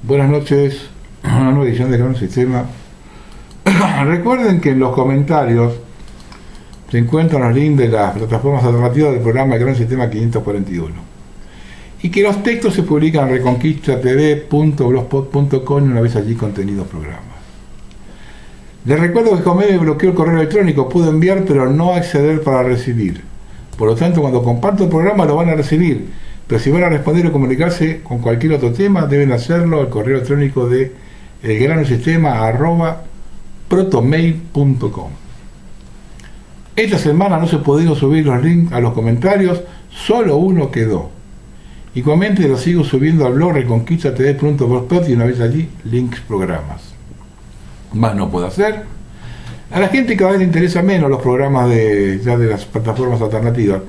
Buenas noches, una nueva edición de Gran Sistema. Recuerden que en los comentarios se encuentran los links de las plataformas alternativas del programa Gran Sistema 541 y que los textos se publican en reconquistatv.blogspot.com y una vez allí contenidos programas. Les recuerdo que Comeme bloqueó el correo electrónico, puedo enviar pero no acceder para recibir. Por lo tanto, cuando comparto el programa lo van a recibir, pero si van a responder o comunicarse con cualquier otro tema, deben hacerlo al correo electrónico de elgranosistema@protomail.com. Esta semana no se pudieron subir los links a los comentarios, solo uno quedó. Igualmente lo sigo subiendo al blog reconquistatv.blogspot y una vez allí, links programas. Más no puedo hacer. A la gente cada vez le interesa menos los programas de las plataformas alternativas.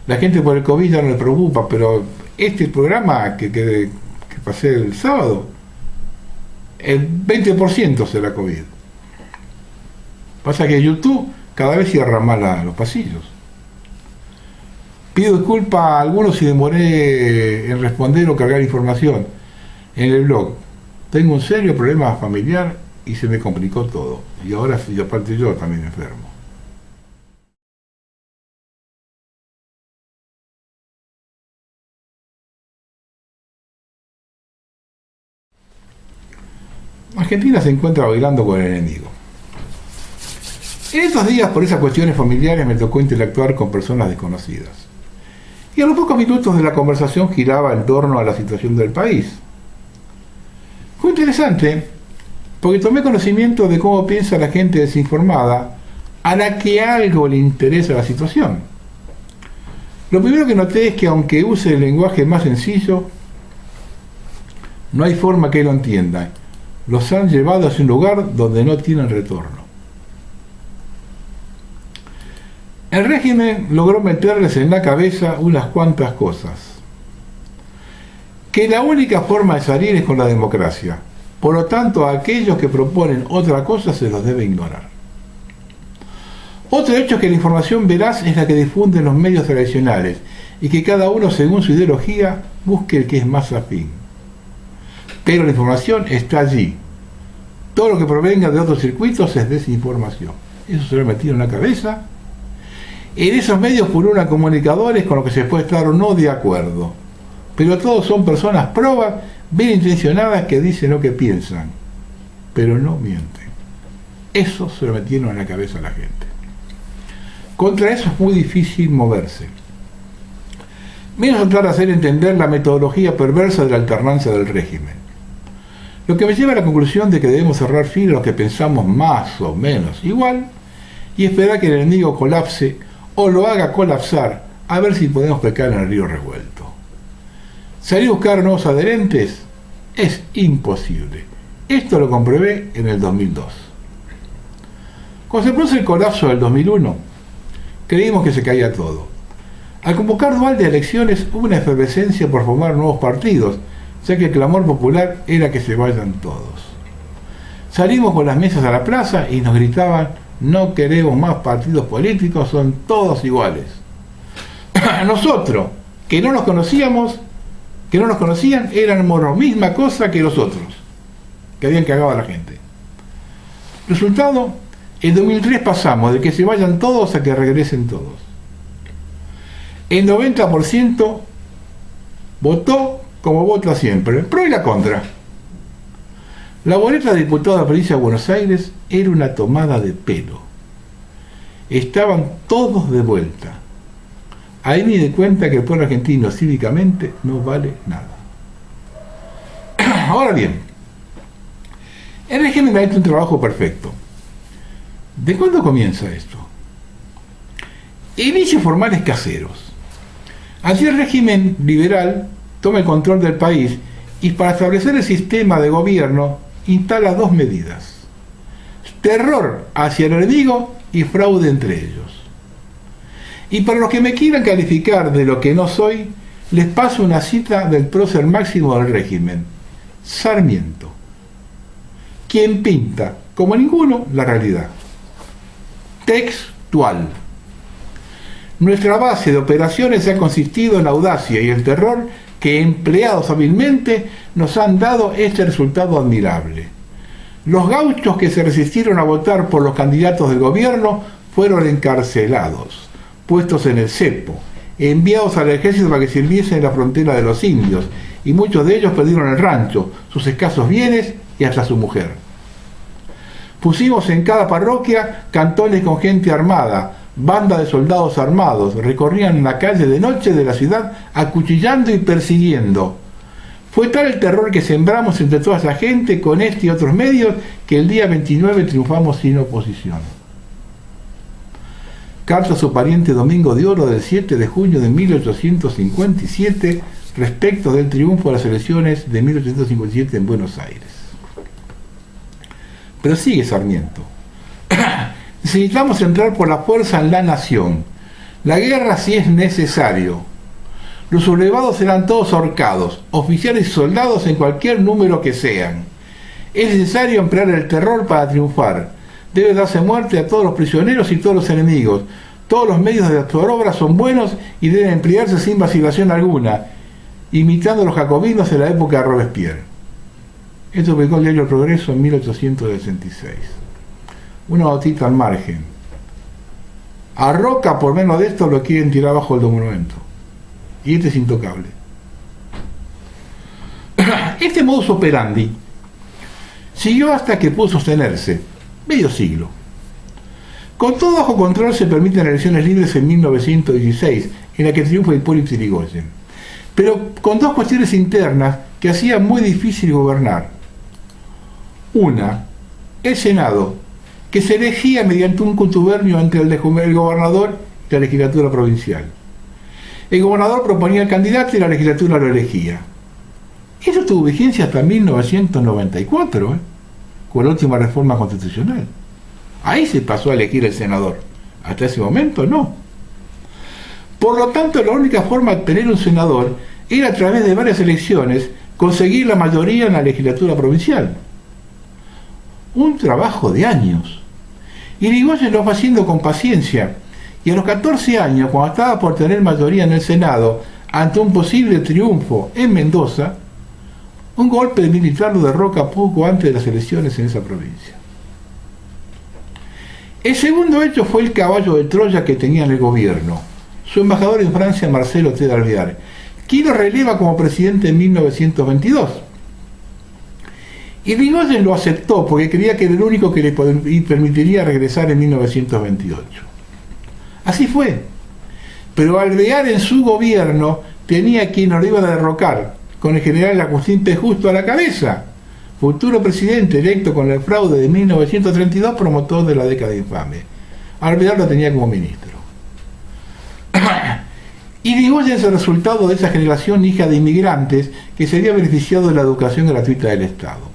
La gente por el COVID ya no le preocupa, pero este programa que pasé el sábado, el 20% será COVID. Pasa que YouTube cada vez cierra más los pasillos. Pido disculpas a algunos si demoré en responder o cargar información en el blog. Tengo un serio problema familiar y se me complicó todo. Y ahora, y aparte yo también enfermo. Argentina se encuentra bailando con el enemigo. En estos días, por esas cuestiones familiares, me tocó interactuar con personas desconocidas. Y a los pocos minutos de la conversación giraba en torno a la situación del país. Fue interesante, porque tomé conocimiento de cómo piensa la gente desinformada a la que algo le interesa la situación. Lo primero que noté es que aunque use el lenguaje más sencillo, no hay forma que lo entiendan. Los han llevado hacia un lugar donde no tienen retorno. El régimen logró meterles en la cabeza unas cuantas cosas. Que la única forma de salir es con la democracia. Por lo tanto, a aquellos que proponen otra cosa se los debe ignorar. Otro hecho es que la información veraz es la que difunden los medios tradicionales y que cada uno, según su ideología, busque el que es más afín. Pero la información está allí. Todo lo que provenga de otros circuitos es desinformación. Eso se lo he metido en la cabeza. En esos medios pululan comunicadores con los que se puede estar o no de acuerdo. Pero todos son personas probas, bien intencionadas que dicen lo que piensan. Pero no mienten. Eso se lo metieron en la cabeza a la gente. Contra eso es muy difícil moverse. Menos tratar de hacer entender la metodología perversa de la alternancia del régimen. Lo que me lleva a la conclusión de que debemos cerrar filas a los que pensamos más o menos igual y esperar que el enemigo colapse o lo haga colapsar a ver si podemos pescar en el río revuelto. Salir a buscar nuevos adherentes es imposible. Esto lo comprobé en el 2002. Cuando se produce el colapso del 2001, creímos que se caía todo. Al convocar dual de elecciones hubo una efervescencia por formar nuevos partidos, ya que el clamor popular era que se vayan todos. Salimos con las mesas a la plaza y nos gritaban: no queremos más partidos políticos, son todos iguales. Nosotros, que no nos conocían, éramos la misma cosa que los otros, que habían cagado a la gente. Resultado, en 2003 pasamos de que se vayan todos a que regresen todos. El 90% votó como vota siempre, el pro y la contra. La boleta de diputado de la provincia de Buenos Aires era una tomada de pelo. Estaban todos de vuelta. Ahí me di cuenta que el pueblo argentino cívicamente no vale nada. Ahora bien, el régimen ha hecho un trabajo perfecto. ¿De cuándo comienza esto? Inicios formales caseros. Así el régimen liberal toma el control del país y para establecer el sistema de gobierno instala dos medidas: terror hacia el enemigo y fraude entre ellos. Y para los que me quieran calificar de lo que no soy, les paso una cita del prócer máximo del régimen, Sarmiento, quien pinta, como ninguno, la realidad. Textual: nuestra base de operaciones ha consistido en la audacia y el terror que empleados hábilmente nos han dado este resultado admirable. Los gauchos que se resistieron a votar por los candidatos del gobierno fueron encarcelados, puestos en el cepo, enviados al ejército para que sirviesen en la frontera de los indios, y muchos de ellos perdieron el rancho, sus escasos bienes y hasta su mujer. Pusimos en cada parroquia cantones con gente armada, bandas de soldados armados, recorrían la calle de noche de la ciudad acuchillando y persiguiendo. Fue tal el terror que sembramos entre toda esa gente con este y otros medios que el día 29 triunfamos sin oposición. Carta a su pariente Domingo de Oro del 7 de junio de 1857 respecto del triunfo de las elecciones de 1857 en Buenos Aires. Pero sigue Sarmiento. Necesitamos entrar por la fuerza en la nación. La guerra si es necesario. Los sublevados serán todos ahorcados, oficiales y soldados en cualquier número que sean. Es necesario emplear el terror para triunfar. Debe darse muerte a todos los prisioneros y todos los enemigos. Todos los medios de actuar obra son buenos y deben emplearse sin vacilación alguna, imitando a los jacobinos de la época de Robespierre. Esto publicó el diario El Progreso en 1866. Una notita al margen. A Roca, por menos de esto, lo quieren tirar bajo el monumento. Y este es intocable. Este modus operandi siguió hasta que pudo sostenerse, medio siglo. Con todo bajo control se permiten elecciones libres en 1916, en la que triunfa Hipólito Yrigoyen, pero con dos cuestiones internas que hacían muy difícil gobernar. Una, el Senado, que se elegía mediante un contubernio entre el gobernador y la legislatura provincial. El gobernador proponía el candidato y la legislatura lo elegía. Eso tuvo vigencia hasta 1994, con la última reforma constitucional. Ahí se pasó a elegir el senador. Hasta ese momento no. Por lo tanto, la única forma de tener un senador era a través de varias elecciones conseguir la mayoría en la legislatura provincial. Un trabajo de años. Y Yrigoyen lo fue haciendo con paciencia. Y a los 14 años, cuando estaba por tener mayoría en el Senado, ante un posible triunfo en Mendoza, un golpe militar lo derroca poco antes de las elecciones en esa provincia. El segundo hecho fue el caballo de Troya que tenía en el gobierno, su embajador en Francia, Marcelo T. d'Alvear, quien lo releva como presidente en 1922. Y Yrigoyen lo aceptó porque creía que era el único que le permitiría regresar en 1928. Así fue. Pero Alvear en su gobierno tenía quien lo iba a derrocar, con el general Agustín P. Justo a la cabeza, futuro presidente electo con el fraude de 1932, promotor de la década infame. Alvear lo tenía como ministro. Y Yrigoyen es el resultado de esa generación hija de inmigrantes que se había beneficiado de la educación gratuita del Estado.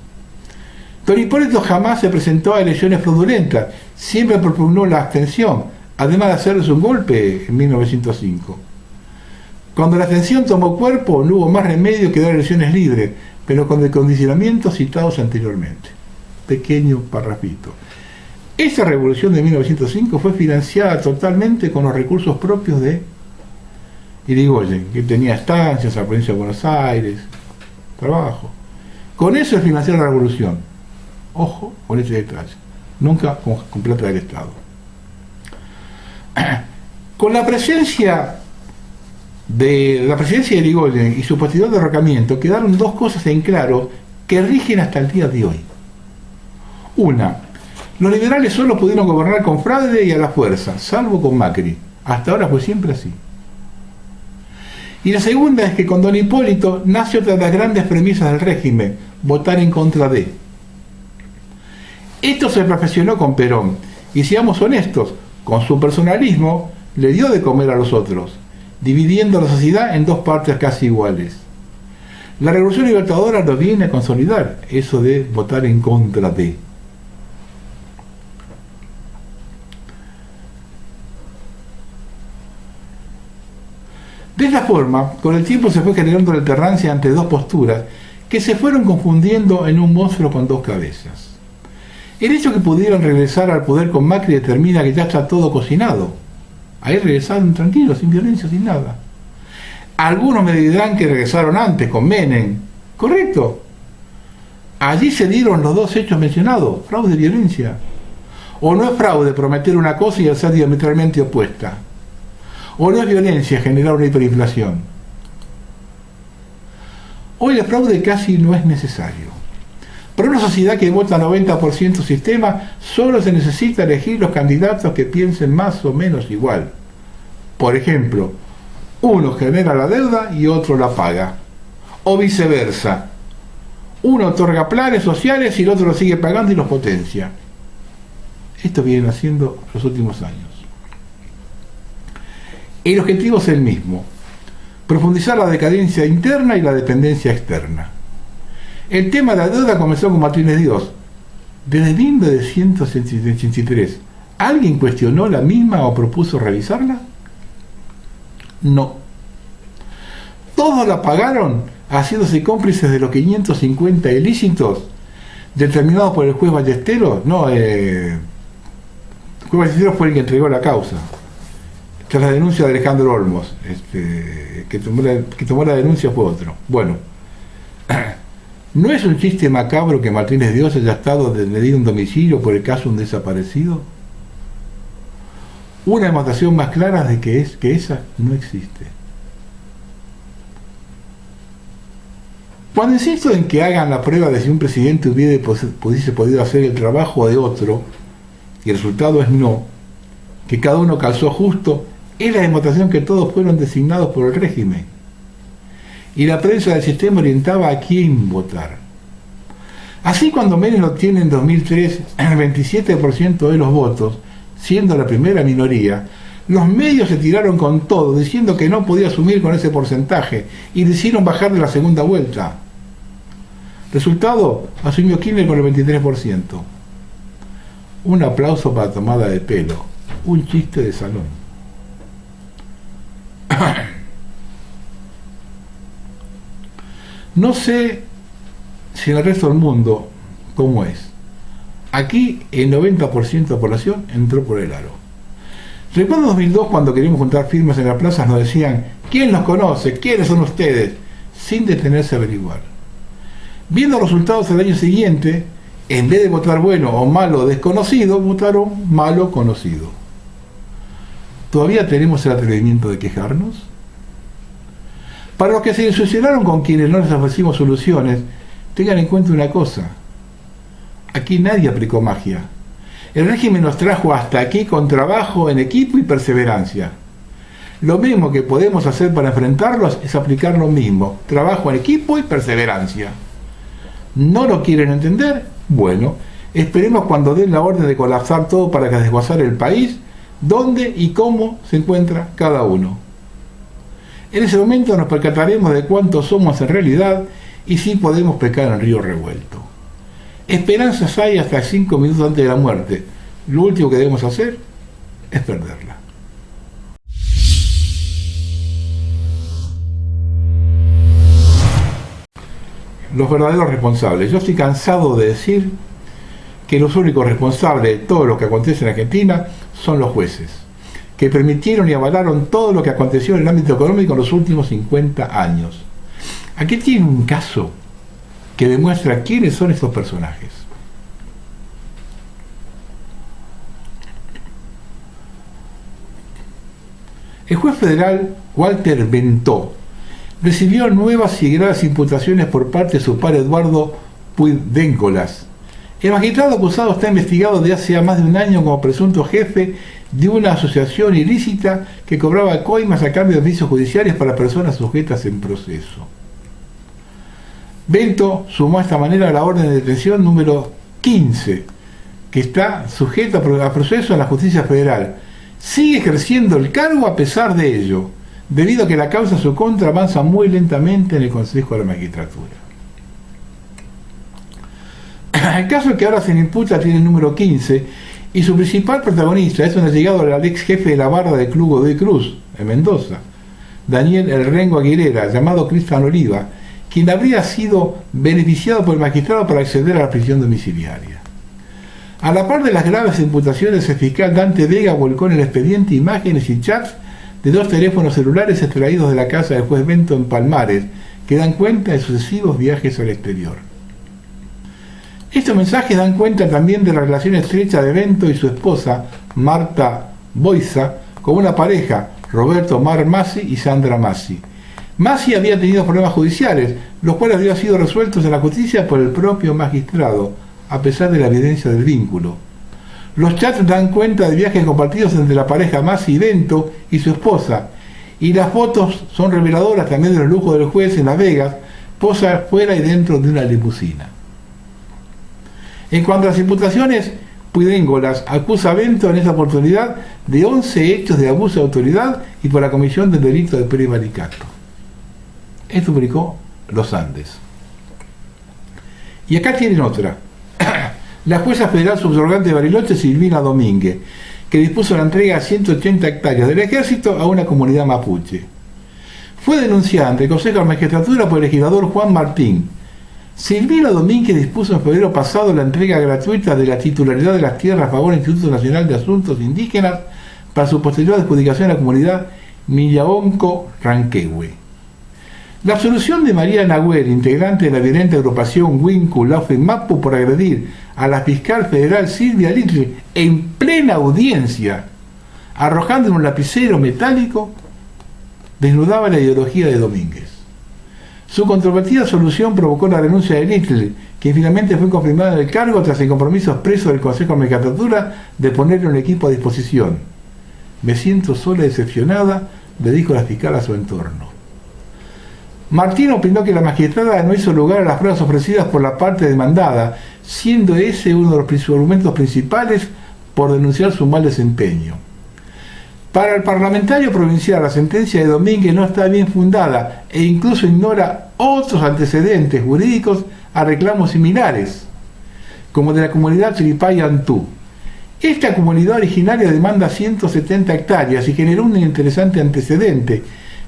Don Hipólito jamás se presentó a elecciones fraudulentas, siempre propugnó la abstención, además de hacerles un golpe en 1905. Cuando la abstención tomó cuerpo, no hubo más remedio que dar elecciones libres, pero con el condicionamiento citados anteriormente. Pequeño parrafito. Esa revolución de 1905 fue financiada totalmente con los recursos propios de Yrigoyen, que tenía estancias en la provincia de Buenos Aires, trabajo. Con eso es financiar la revolución. Ojo con ese detalle. Nunca con plata del Estado. Con la presencia de Yrigoyen y su posterior derrocamiento quedaron dos cosas en claro que rigen hasta el día de hoy. Una, los liberales solo pudieron gobernar con fraude y a la fuerza, salvo con Macri. Hasta ahora fue siempre así. Y la segunda es que con don Hipólito nace otra de las grandes premisas del régimen, votar en contra de. Esto se perfeccionó con Perón, y seamos honestos, con su personalismo le dio de comer a los otros, dividiendo la sociedad en dos partes casi iguales. La Revolución Libertadora lo viene a consolidar, eso de votar en contra de. De esta forma, con el tiempo se fue generando la alternancia entre dos posturas que se fueron confundiendo en un monstruo con dos cabezas. El hecho que pudieran regresar al poder con Macri determina que ya está todo cocinado. Ahí regresaron tranquilos, sin violencia, sin nada. Algunos me dirán que regresaron antes con Menem. ¿Correcto? Allí se dieron los dos hechos mencionados, fraude y violencia. ¿O no es fraude prometer una cosa y hacer diametralmente opuesta? ¿O no es violencia generar una hiperinflación? Hoy el fraude casi no es necesario. Para una sociedad que vota 90% sistema, solo se necesita elegir los candidatos que piensen más o menos igual. Por ejemplo, uno genera la deuda y otro la paga. O viceversa. Uno otorga planes sociales y el otro los sigue pagando y los potencia. Esto vienen haciendo los últimos años. El objetivo es el mismo: profundizar la decadencia interna y la dependencia externa. El tema de la deuda comenzó con Martínez Dios. Desde 1983, ¿alguien cuestionó la misma o propuso revisarla? No. Todos la pagaron haciéndose cómplices de los 550 ilícitos determinados por el juez Ballesteros. No, el juez Ballesteros fue el que entregó la causa tras la denuncia de Alejandro Olmos. Que tomó la denuncia fue otro. Bueno, ¿no es un chiste macabro que Martínez Dios haya estado detenido en domicilio por el caso de un desaparecido? Una demostración más clara de que esa no existe. Cuando insisto en que hagan la prueba de si un presidente hubiese podido hacer el trabajo de otro, y el resultado es no, que cada uno calzó justo, es la demostración que todos fueron designados por el régimen. Y la prensa del sistema orientaba a quién votar. Así, cuando Menem obtiene en 2003 el 27% de los votos, siendo la primera minoría, los medios se tiraron con todo, diciendo que no podía asumir con ese porcentaje, y decidieron bajar de la segunda vuelta. Resultado, asumió Kirchner con el 23%. Un aplauso para tomada de pelo, un chiste de salón. No sé si en el resto del mundo cómo es. Aquí el 90% de la población entró por el aro. Recuerdo en 2002, cuando queríamos juntar firmas en las plazas, nos decían: ¿quién los conoce? ¿Quiénes son ustedes? Sin detenerse a averiguar. Viendo los resultados del año siguiente, en vez de votar bueno o malo desconocido, votaron malo conocido. ¿Todavía tenemos el atrevimiento de quejarnos? Para los que se ensuciaron con quienes no les ofrecimos soluciones, tengan en cuenta una cosa: aquí nadie aplicó magia. El régimen nos trajo hasta aquí con trabajo en equipo y perseverancia. Lo mismo que podemos hacer para enfrentarlos es aplicar lo mismo: trabajo en equipo y perseverancia. ¿No lo quieren entender? Bueno, esperemos cuando den la orden de colapsar todo para desguazar el país, dónde y cómo se encuentra cada uno. En ese momento nos percataremos de cuántos somos en realidad y si podemos pescar en río revuelto. Esperanzas hay hasta 5 minutos antes de la muerte. Lo último que debemos hacer es perderla. Los verdaderos responsables. Yo estoy cansado de decir que los únicos responsables de todo lo que acontece en Argentina son los jueces, que permitieron y avalaron todo lo que aconteció en el ámbito económico en los últimos 50 años. Aquí tiene un caso que demuestra quiénes son estos personajes. El juez federal Walter Bentó recibió nuevas y graves imputaciones por parte de su padre Eduardo Puigdéncolas. El magistrado acusado está investigado desde hace más de un año como presunto jefe de una asociación ilícita que cobraba coimas a cambio de servicios judiciales para personas sujetas en proceso. Bento sumó de esta manera la orden de detención número 15, que está sujeta a proceso en la justicia federal. Sigue ejerciendo el cargo a pesar de ello, debido a que la causa en su contra avanza muy lentamente en el Consejo de la Magistratura. El caso que ahora se le imputa tiene el número 15 y su principal protagonista es un allegado al ex jefe de la barra del Club Godoy Cruz, en Mendoza, Daniel El Rengo Aguilera, llamado Cristian Oliva, quien habría sido beneficiado por el magistrado para acceder a la prisión domiciliaria. A la par de las graves imputaciones, el fiscal Dante Vega volcó en el expediente imágenes y chats de 2 teléfonos celulares extraídos de la casa del juez Bento en Palmares, que dan cuenta de sucesivos viajes al exterior. Estos mensajes dan cuenta también de la relación estrecha de Bento y su esposa, Marta Boiza, con una pareja, Roberto Mar Massi y Sandra Massi. Massi había tenido problemas judiciales, los cuales habían sido resueltos en la justicia por el propio magistrado, a pesar de la evidencia del vínculo. Los chats dan cuenta de viajes compartidos entre la pareja Massi y Bento y su esposa, y las fotos son reveladoras también de los lujos del juez en Las Vegas, posa fuera y dentro de una limusina. En cuanto a las imputaciones, Puidéngolas acusa a Bento en esta oportunidad de 11 hechos de abuso de autoridad y por la comisión del delito de prevaricato. Esto publicó Los Andes. Y acá tienen otra. La jueza federal subrogante de Bariloche, Silvina Domínguez, que dispuso la entrega de 180 hectáreas del ejército a una comunidad mapuche. Fue denunciada ante el Consejo de Magistratura por el legislador Juan Martín. Silvina Domínguez dispuso en febrero pasado la entrega gratuita de la titularidad de las tierras a favor del Instituto Nacional de Asuntos Indígenas para su posterior adjudicación a la comunidad Millaonco Ranquehue. La absolución de María Nahuel, integrante de la violenta agrupación Winku Laufe Mapu, por agredir a la fiscal federal Silvia Little en plena audiencia, arrojando un lapicero metálico, desnudaba la ideología de Domínguez. Su controvertida solución provocó la renuncia de Little, quien finalmente fue confirmada en el cargo tras el compromiso expreso del Consejo de Magistratura de ponerle un equipo a disposición. Me siento sola y decepcionada, le dijo la fiscal a su entorno. Martín opinó que la magistrada no hizo lugar a las pruebas ofrecidas por la parte demandada, siendo ese uno de los argumentos principales por denunciar su mal desempeño. Para el parlamentario provincial, la sentencia de Domínguez no está bien fundada e incluso ignora otros antecedentes jurídicos a reclamos similares, como de la comunidad Chiripay-Antú. Esta comunidad originaria demanda 170 hectáreas y generó un interesante antecedente,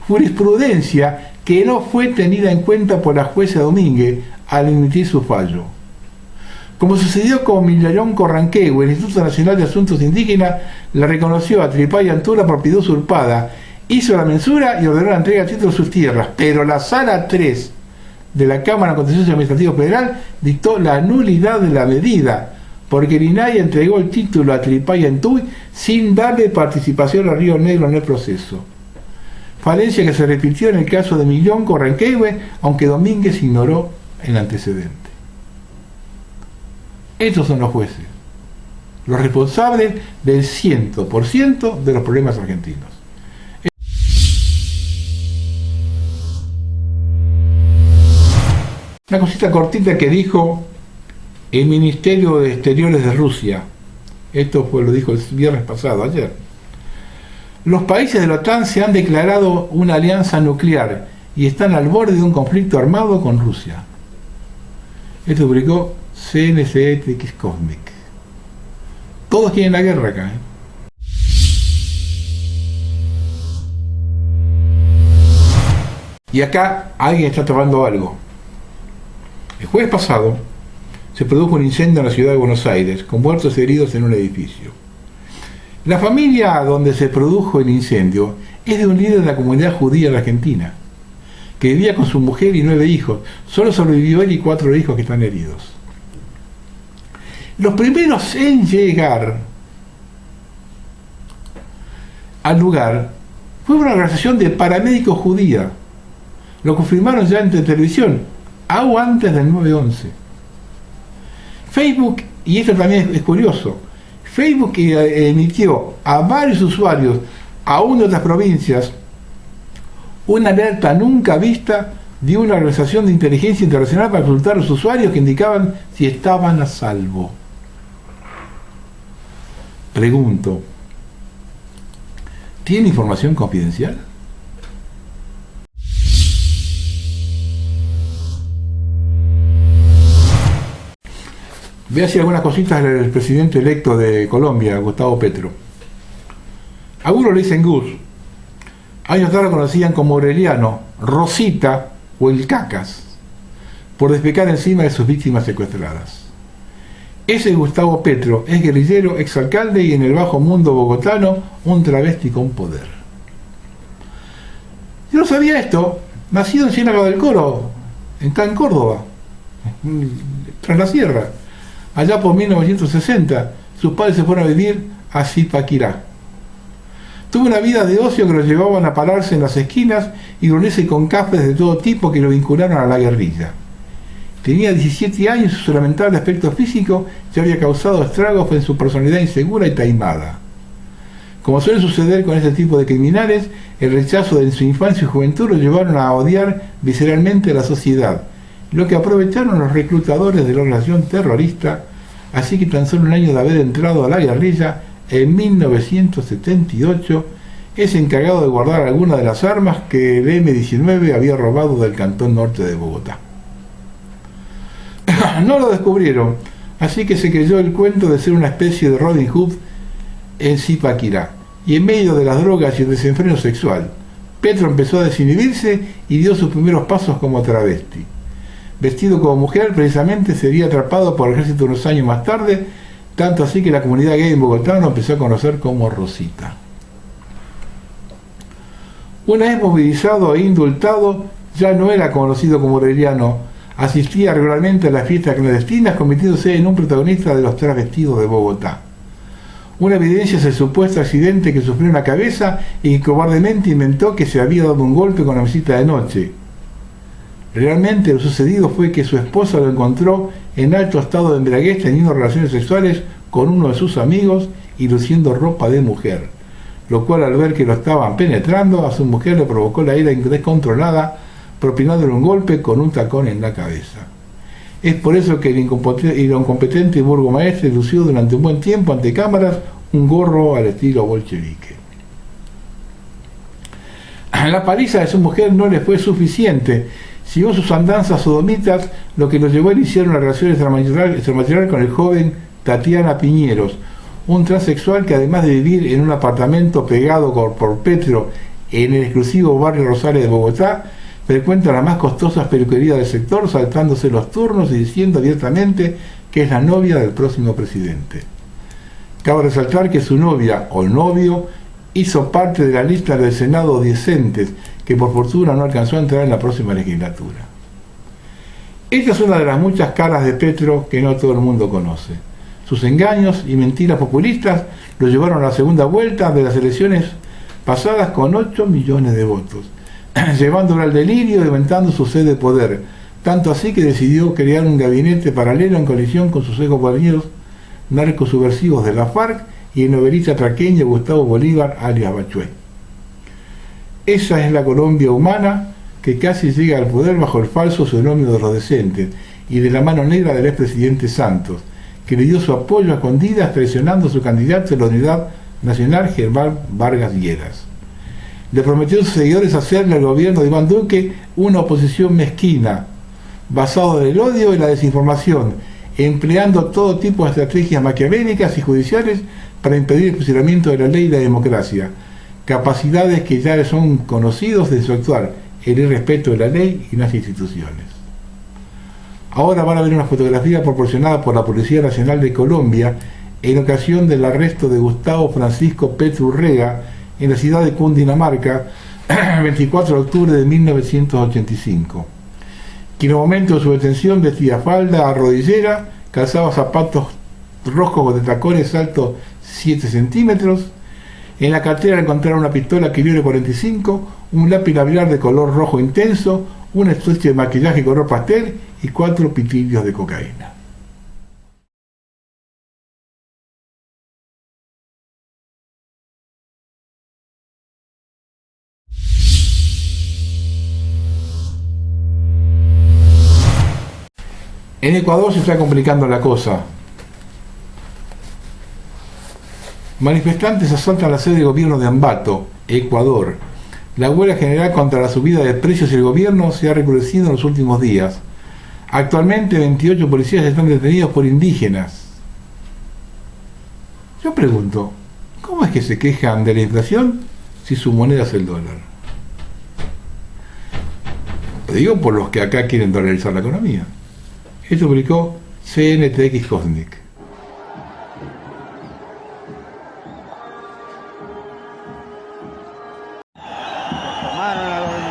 jurisprudencia que no fue tenida en cuenta por la jueza Domínguez al emitir su fallo. Como sucedió con Millaonco Ranquehue, el Instituto Nacional de Asuntos Indígenas la reconoció a Chiripay-Antú la propiedad usurpada, hizo la mensura y ordenó la entrega de título de sus tierras, pero la Sala 3 de la Cámara Contencioso Administrativo Federal dictó la nulidad de la medida, porque el INAI entregó el título a Chiripay-Antú sin darle participación a Río Negro en el proceso. Falencia que se repitió en el caso de Millaonco Ranquehue, aunque Domínguez ignoró el antecedente. Estos son los jueces, los responsables del 100% de los problemas argentinos. Una cosita cortita que dijo el Ministerio de Exteriores de Rusia. Esto lo dijo el viernes pasado, ayer. Los países de la OTAN se han declarado una alianza nuclear y están al borde de un conflicto armado con Rusia. Esto publicó CNCTX Cosmic. Todos quieren la guerra acá. Y acá alguien está tapando algo. El jueves pasado se produjo un incendio en la ciudad de Buenos Aires, con muertos y heridos en un edificio. La familia donde se produjo el incendio es de un líder de la comunidad judía de Argentina, que vivía con su mujer y 9 hijos. Solo sobrevivió él y 4 hijos que están heridos. Los primeros en llegar al lugar fue una organización de paramédicos judía. Lo confirmaron ya en televisión, aún antes del 9/11. Facebook, y esto también es curioso, Facebook emitió a varios usuarios, aún de otras provincias, una alerta nunca vista de una organización de inteligencia internacional para consultar a los usuarios que indicaban si estaban a salvo. Pregunto, ¿tiene información confidencial? Voy a decir algunas cositas del presidente electo de Colombia, Gustavo Petro. Algunos le dicen Gus. Años tarde lo conocían como Aureliano, Rosita o el Cacas, por despecar encima de sus víctimas secuestradas. Ese Gustavo Petro es guerrillero, exalcalde y en el bajo mundo bogotano un travesti con poder. Yo no sabía esto, nacido en Ciénaga del Coro, en Córdoba, tras la sierra. Allá por 1960, sus padres se fueron a vivir a Zipaquirá. Tuvo una vida de ocio que lo llevaban a pararse en las esquinas y reunirse con cafres de todo tipo que lo vincularon a la guerrilla. Tenía 17 años y su lamentable aspecto físico ya había causado estragos en su personalidad insegura y taimada. Como suele suceder con este tipo de criminales, el rechazo de su infancia y juventud lo llevaron a odiar visceralmente a la sociedad, lo que aprovecharon los reclutadores de la organización terrorista, así que tan solo un año de haber entrado a la guerrilla, en 1978, es encargado de guardar algunas de las armas que el M-19 había robado del cantón norte de Bogotá. No lo descubrieron, así que se creyó el cuento de ser una especie de Robin Hood en Zipaquirá, y en medio de las drogas y el desenfreno sexual, Petro empezó a desinhibirse y dio sus primeros pasos como travesti. Vestido como mujer, precisamente sería atrapado por el ejército unos años más tarde, tanto así que la comunidad gay en Bogotá lo empezó a conocer como Rosita. Una vez movilizado e indultado, ya no era conocido como Aureliano, asistía regularmente a las fiestas clandestinas, convirtiéndose en un protagonista de los travestidos de Bogotá. Una evidencia es el supuesto accidente que sufrió en la cabeza y que cobardemente inventó que se había dado un golpe con la mesita de noche. Realmente lo sucedido fue que su esposa lo encontró en alto estado de embriaguez teniendo relaciones sexuales con uno de sus amigos y luciendo ropa de mujer, lo cual al ver que lo estaban penetrando a su mujer le provocó la ira descontrolada, propinándole un golpe con un tacón en la cabeza. Es por eso que el incompetente burgomaestre lució durante un buen tiempo ante cámaras un gorro al estilo bolchevique. La paliza de su mujer no le fue suficiente. Siguió sus andanzas sodomitas, lo que lo llevó a iniciar una relación extramatrimonial con el joven Tatiana Piñeros, un transexual que además de vivir en un apartamento pegado por Petro en el exclusivo barrio Rosales de Bogotá, frecuenta las más costosas peluquerías del sector, saltándose los turnos y diciendo abiertamente que es la novia del próximo presidente. Cabe resaltar que su novia o novio hizo parte de la lista del Senado Diecentes, que por fortuna no alcanzó a entrar en la próxima legislatura. Esta es una de las muchas caras de Petro que no todo el mundo conoce. Sus engaños y mentiras populistas lo llevaron a la segunda vuelta de las elecciones pasadas con 8 millones de votos, llevándolo al delirio y aumentando su sed de poder, tanto así que decidió crear un gabinete paralelo en colisión con sus compañeros narcosubversivos de la FARC y el novelista traqueño Gustavo Bolívar alias Bachué. Esa es la Colombia humana que casi llega al poder bajo el falso seudónimo de los decentes y de la mano negra del expresidente Santos, que le dio su apoyo a escondidas traicionando a su candidato de la Unidad Nacional, Germán Vargas Lleras. Le prometió a sus seguidores hacerle al gobierno de Iván Duque una oposición mezquina, basado en el odio y la desinformación, empleando todo tipo de estrategias maquiavélicas y judiciales para impedir el funcionamiento de la ley y la democracia, capacidades que ya son conocidos de su actuar, el irrespeto de la ley y las instituciones. Ahora van a ver una fotografía proporcionada por la Policía Nacional de Colombia en ocasión del arresto de Gustavo Francisco Petro Urrega en la ciudad de Cundinamarca, el 24 de octubre de 1985. Quien en el momento de su detención vestía falda rodillera, calzaba zapatos rojos de tacones altos 7 centímetros. En la cartera encontraron una pistola calibre 45, un lápiz labial de color rojo intenso, una especie de maquillaje color pastel y 4 pitillos de cocaína. En Ecuador se está complicando la cosa. Manifestantes asaltan la sede de gobierno de Ambato, Ecuador. La huelga general contra la subida de precios y el gobierno se ha recrudecido en los últimos días. Actualmente 28 policías están detenidos por indígenas. Yo pregunto, ¿cómo es que se quejan de la inflación si su moneda es el dólar? Lo digo por los que acá quieren dolarizar la economía. Esto publicó CNTX Cosmic. Tomaron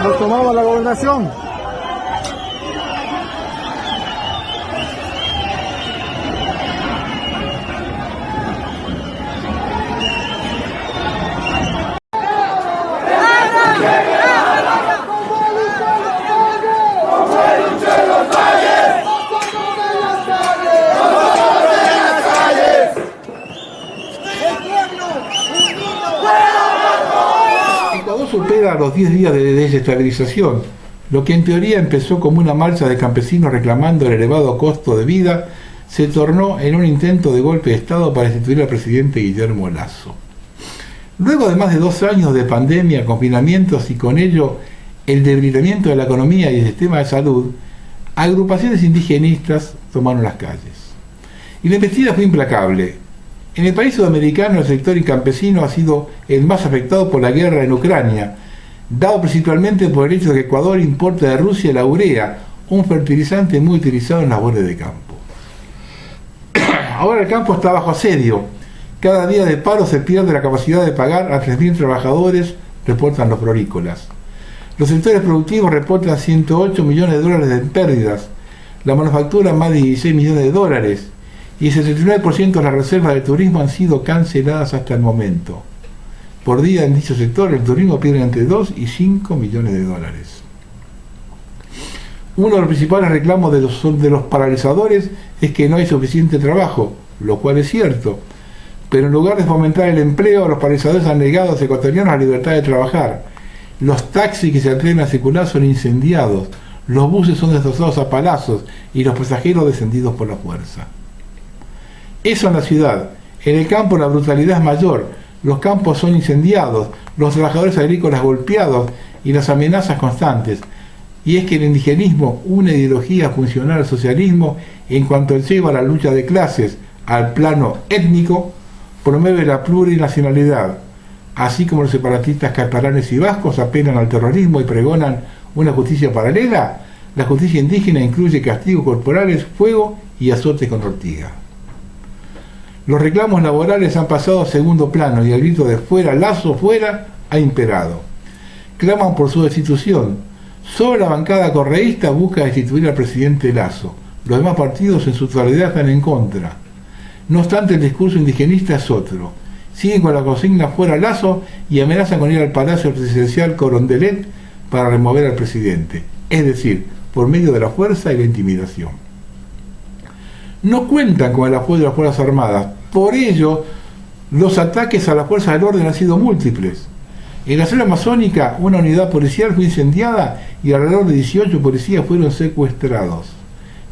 nos tomamos la gobernación. Ecuador supera los 10 días de desestabilización, lo que en teoría empezó como una marcha de campesinos reclamando el elevado costo de vida, se tornó en un intento de golpe de Estado para destituir al presidente Guillermo Lasso. Luego de más de 2 años de pandemia, confinamientos y con ello el debilitamiento de la economía y el sistema de salud, agrupaciones indigenistas tomaron las calles. Y la embestida fue implacable. En el país sudamericano el sector campesino ha sido el más afectado por la guerra en Ucrania, dado principalmente por el hecho de que Ecuador importa de Rusia la urea, un fertilizante muy utilizado en labores de campo. Ahora el campo está bajo asedio. Cada día de paro se pierde la capacidad de pagar a 3.000 trabajadores, reportan los florícolas. Los sectores productivos reportan 108 millones de dólares de pérdidas, la manufactura más de 16 millones de dólares, y el 79% de las reservas de turismo han sido canceladas hasta el momento. Por día en dicho sector el turismo pierde entre 2 y 5 millones de dólares. Uno de los principales reclamos de los paralizadores es que no hay suficiente trabajo, lo cual es cierto, pero en lugar de fomentar el empleo, los paralizadores han negado a los ecuatorianos la libertad de trabajar. Los taxis que se atreven a circular son incendiados, los buses son destrozados a palazos y los pasajeros descendidos por la fuerza. Eso en la ciudad. En el campo la brutalidad es mayor, los campos son incendiados, los trabajadores agrícolas golpeados y las amenazas constantes. Y es que el indigenismo, una ideología funcional al socialismo, en cuanto lleva la lucha de clases al plano étnico, promueve la plurinacionalidad, así como los separatistas catalanes y vascos apelan al terrorismo y pregonan una justicia paralela. La justicia indígena incluye castigos corporales, fuego y azotes con ortiga. Los reclamos laborales han pasado a segundo plano y el grito de "fuera Lasso, fuera" ha imperado. Claman por su destitución. Solo la bancada correísta busca destituir al presidente Lasso. Los demás partidos en su totalidad están en contra. No obstante, el discurso indigenista es otro. Siguen con la consigna "fuera Lasso" y amenazan con ir al Palacio Presidencial Carondelet para remover al presidente, es decir, por medio de la fuerza y la intimidación. No cuentan con el apoyo de las Fuerzas Armadas, por ello los ataques a las fuerzas del orden han sido múltiples. En la selva amazónica una unidad policial fue incendiada y alrededor de 18 policías fueron secuestrados.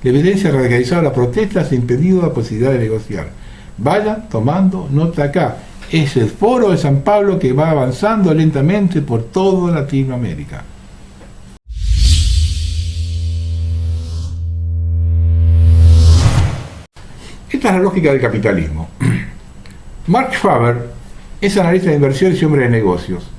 La evidencia ha radicalizado las protestas e impedido la posibilidad de negociar. Vayan tomando nota acá. Es el Foro de San Pablo que va avanzando lentamente por toda Latinoamérica. Esta es la lógica del capitalismo. Mark Faber es analista de inversiones y hombre de negocios.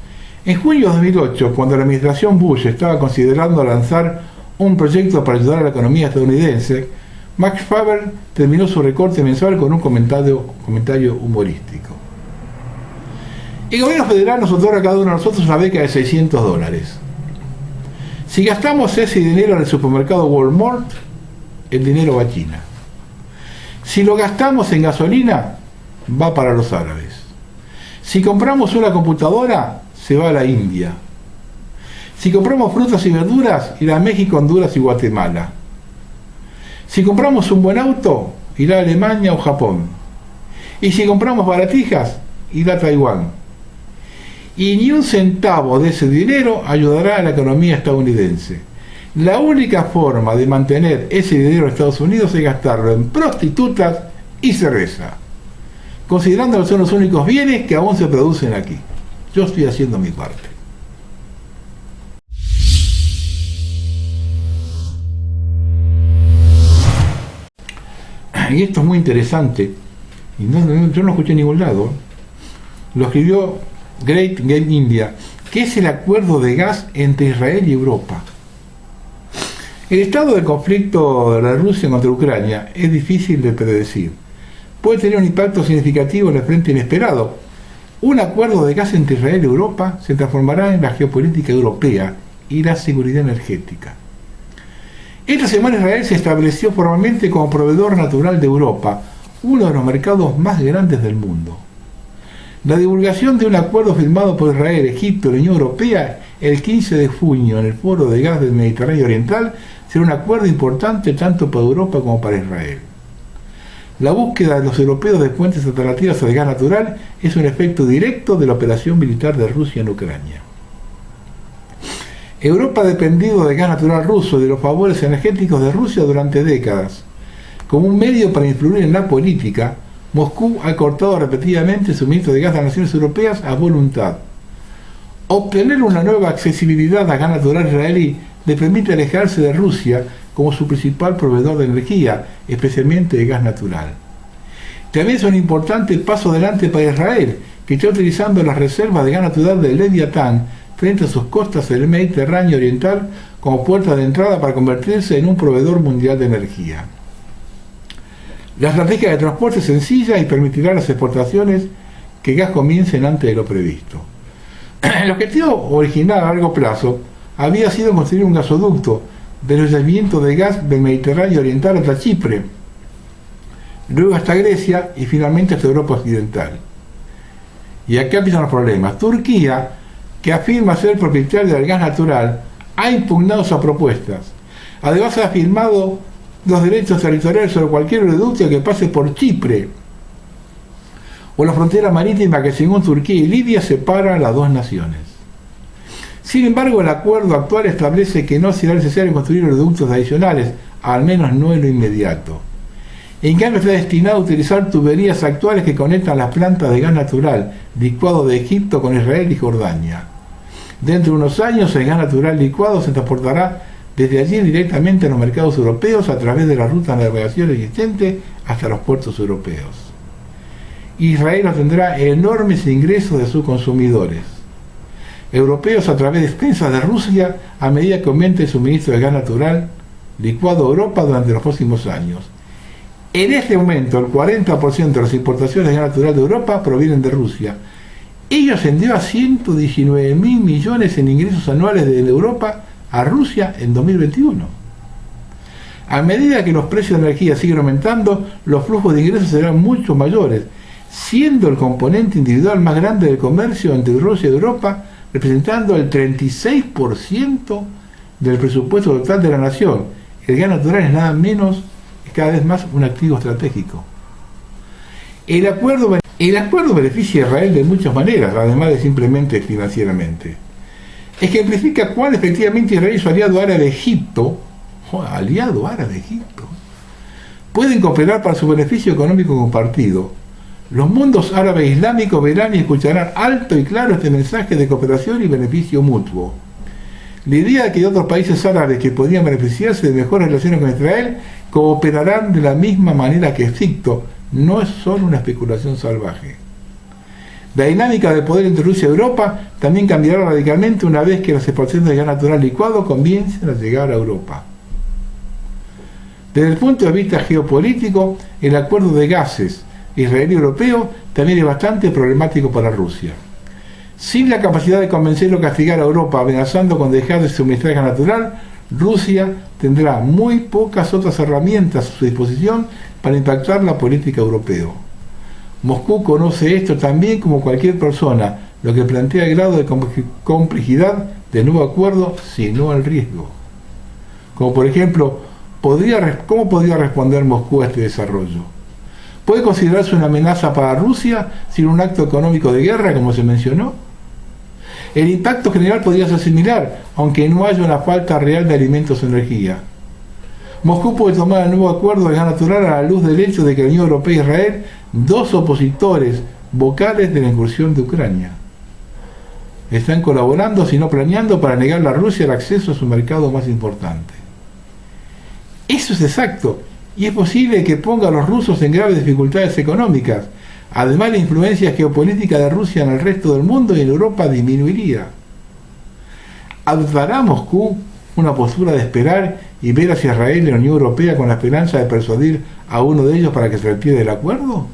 En junio de 2008, cuando la administración Bush estaba considerando lanzar un proyecto para ayudar a la economía estadounidense, Mark Faber terminó su recorte mensual con un comentario humorístico. El gobierno federal nos otorga a cada uno de nosotros una beca de $600. Si gastamos ese dinero en el supermercado Walmart, el dinero va a China. Si lo gastamos en gasolina, va para los árabes. Si compramos una computadora, se va a la India. Si compramos frutas y verduras, irá a México, Honduras y Guatemala. Si compramos un buen auto, irá a Alemania o Japón. Y si compramos baratijas, irá a Taiwán. Y ni un centavo de ese dinero ayudará a la economía estadounidense. La única forma de mantener ese dinero en Estados Unidos es gastarlo en prostitutas y cerveza, considerando que son los únicos bienes que aún se producen aquí. Yo estoy haciendo mi parte. Y esto es muy interesante, y yo no lo escuché en ningún lado. Lo escribió Great Game India, que es el acuerdo de gas entre Israel y Europa. El estado de conflicto de la Rusia contra Ucrania es difícil de predecir. Puede tener un impacto significativo en el frente inesperado. Un acuerdo de gas entre Israel y Europa se transformará en la geopolítica europea y la seguridad energética. Esta semana Israel se estableció formalmente como proveedor natural de Europa, uno de los mercados más grandes del mundo. La divulgación de un acuerdo firmado por Israel, Egipto y la Unión Europea el 15 de junio en el Foro de Gas del Mediterráneo Oriental será un acuerdo importante tanto para Europa como para Israel. La búsqueda de los europeos de fuentes alternativas al gas natural es un efecto directo de la operación militar de Rusia en Ucrania. Europa ha dependido del gas natural ruso y de los favores energéticos de Rusia durante décadas. Como un medio para influir en la política, Moscú ha cortado repetidamente el suministro de gas a las naciones europeas a voluntad. Obtener una nueva accesibilidad a gas natural israelí le permite alejarse de Rusia como su principal proveedor de energía, especialmente de gas natural. También es un importante paso adelante para Israel, que está utilizando las reservas de gas natural del Leviatán frente a sus costas del Mediterráneo Oriental como puerta de entrada para convertirse en un proveedor mundial de energía. La estrategia de transporte es sencilla y permitirá las exportaciones que gas comiencen antes de lo previsto. El objetivo original a largo plazo había sido construir un gasoducto del yacimiento de gas del Mediterráneo Oriental hasta Chipre, luego hasta Grecia y finalmente hasta Europa Occidental. Y acá empiezan los problemas. Turquía, que afirma ser propietaria del gas natural, ha impugnado sus propuestas. Además ha afirmado los derechos territoriales sobre cualquier oleoducto que pase por Chipre o la frontera marítima que según Turquía y Libia separa a las dos naciones. Sin embargo, el acuerdo actual establece que no será necesario construir oleoductos adicionales, al menos no en lo inmediato. En cambio, está destinado a utilizar tuberías actuales que conectan las plantas de gas natural licuado de Egipto con Israel y Jordania. Dentro de unos años, el gas natural licuado se transportará desde allí directamente a los mercados europeos a través de la ruta de navegación existente hasta los puertos europeos. Israel obtendrá enormes ingresos de sus consumidores europeos a través de expensas de Rusia a medida que aumente el suministro de gas natural licuado a Europa durante los próximos años. En este momento, el 40% de las importaciones de gas natural de Europa provienen de Rusia. Ello ascendió a 119.000 millones en ingresos anuales de Europa a Rusia en 2021. A medida que los precios de energía siguen aumentando, los flujos de ingresos serán mucho mayores, siendo el componente individual más grande del comercio entre Rusia y Europa, representando el 36% del presupuesto total de la nación. El gas natural es nada menos, es cada vez más un activo estratégico. El acuerdo beneficia a Israel de muchas maneras, además de simplemente financieramente. Ejemplifica cuán efectivamente Israel y su aliado árabe Egipto, pueden cooperar para su beneficio económico compartido. Los mundos árabe e islámico verán y escucharán alto y claro este mensaje de cooperación y beneficio mutuo. La idea de que otros países árabes que podrían beneficiarse de mejores relaciones con Israel cooperarán de la misma manera que Egipto no es solo una especulación salvaje. La dinámica de poder entre Rusia y Europa también cambiará radicalmente una vez que las exportaciones de gas natural licuado comiencen a llegar a Europa. Desde el punto de vista geopolítico, el acuerdo de gases israelí-europeo también es bastante problemático para Rusia. Sin la capacidad de convencer o castigar a Europa amenazando con dejar de suministrar gas natural, Rusia tendrá muy pocas otras herramientas a su disposición para impactar la política europea. Moscú conoce esto también como cualquier persona, lo que plantea el grado de complejidad del nuevo acuerdo, sino el riesgo. Como por ejemplo, ¿cómo podría responder Moscú a este desarrollo? ¿Puede considerarse una amenaza para Rusia sin un acto económico de guerra, como se mencionó? El impacto general podría ser similar, aunque no haya una falta real de alimentos o energía. Moscú puede tomar el nuevo acuerdo de gas natural a la luz del hecho de que la Unión Europea e Israel, dos opositores vocales de la incursión de Ucrania, están colaborando, si no planeando, para negarle a Rusia el acceso a su mercado más importante. Eso es exacto, y es posible que ponga a los rusos en graves dificultades económicas. Además, la influencia geopolítica de Rusia en el resto del mundo y en Europa disminuiría. ¿Adoptará Moscú una postura de esperar y ver hacia Israel y la Unión Europea con la esperanza de persuadir a uno de ellos para que se retire del acuerdo?